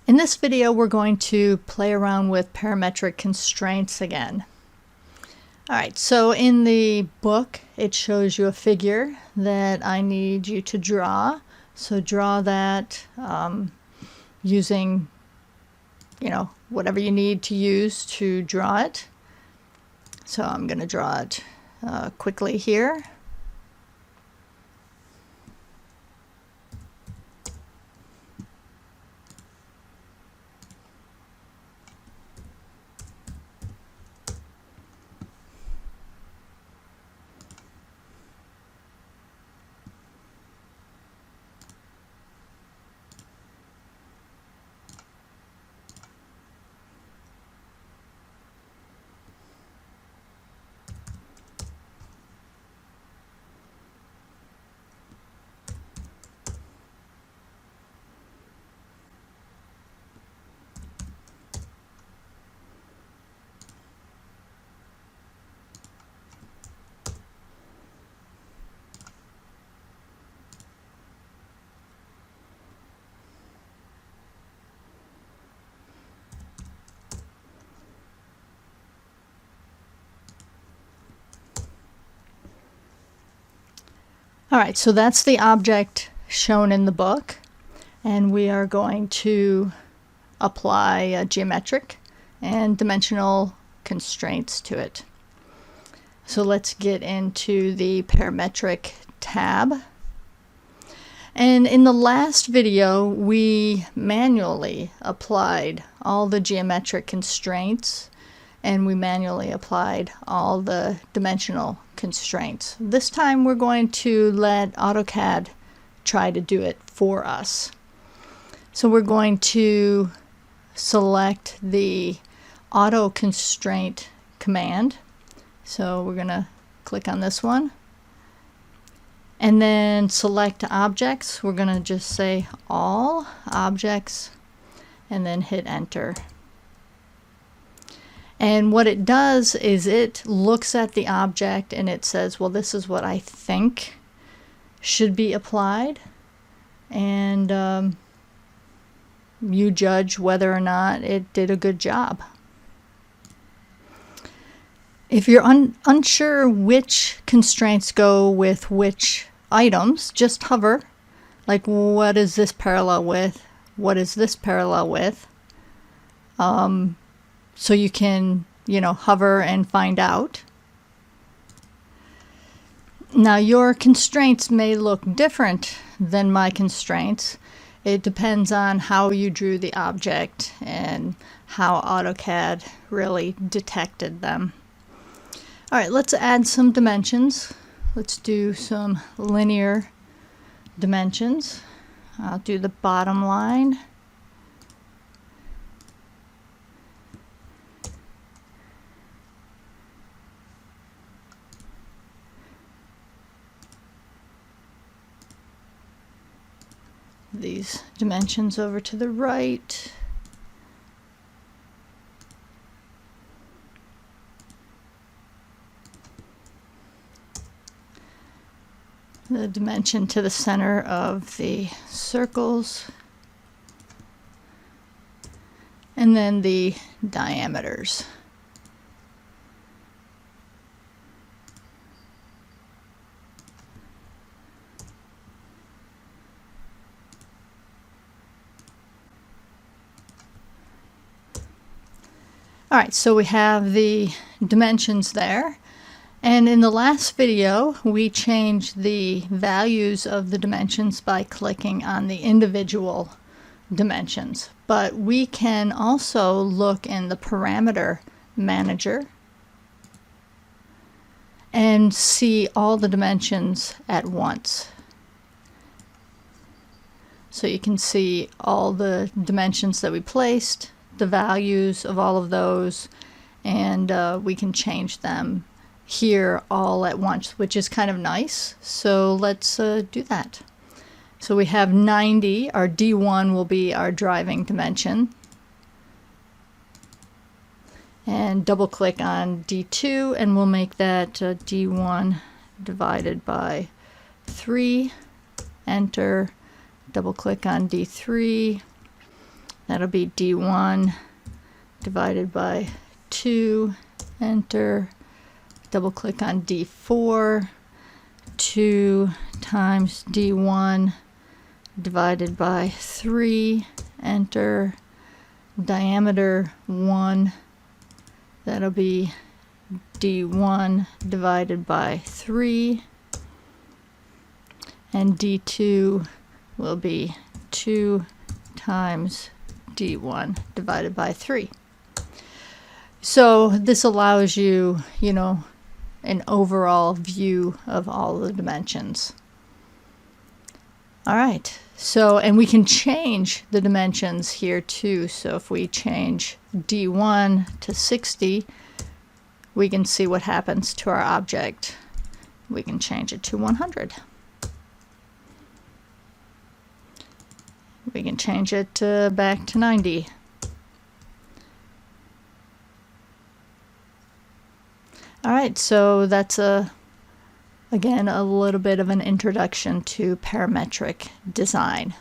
In this video, we're going to play around with parametric constraints again. Alright, so in the book, it shows you a figure that I need you to draw. So draw that using, whatever you need to use to draw it. So I'm going to draw it quickly here. Alright, so that's the object shown in the book, and we are going to apply geometric and dimensional constraints to it. So let's get into the parametric tab. And in the last video, we manually applied all the geometric constraints, and we manually applied all the dimensional constraints. This time we're going to let AutoCAD try to do it for us. So we're going to select the auto constraint command. So we're going to click on this one and then select objects. We're going to just say all objects and then hit enter. And what it does is it looks at the object and it says, well, this is what I think should be applied. And you judge whether or not it did a good job. If you're unsure which constraints go with which items, just hover. Like, what is this parallel with? What is this parallel with? So you can, hover and find out. Now your constraints may look different than my constraints. It depends on how you drew the object and how AutoCAD really detected them. Alright, let's add some dimensions. Let's do some linear dimensions. I'll do the bottom line. These dimensions over to the right. The dimension to the center of the circles. And then the diameters. Alright, so we have the dimensions there, and in the last video we changed the values of the dimensions by clicking on the individual dimensions. But we can also look in the parameter manager and see all the dimensions at once. So you can see all the dimensions that we placed, the values of all of those, and we can change them here all at once, which is kind of nice. So let's do that. So we have 90. Our D1 will be our driving dimension, and double click on D2 and we'll make that D1 divided by 3. Enter. Double click on D3, That'll be D1 divided by 2, enter, double click on D4, 2 times D1 divided by 3, enter, diameter 1, that'll be D1 divided by 3, and D2 will be 2 times D1 divided by 3. So this allows you, an overall view of all the dimensions. All right, so, and we can change the dimensions here too. So if we change D1 to 60, we can see what happens to our object. We can change it to 100. We can change it back to 90. All right, so that's again a little bit of an introduction to parametric design.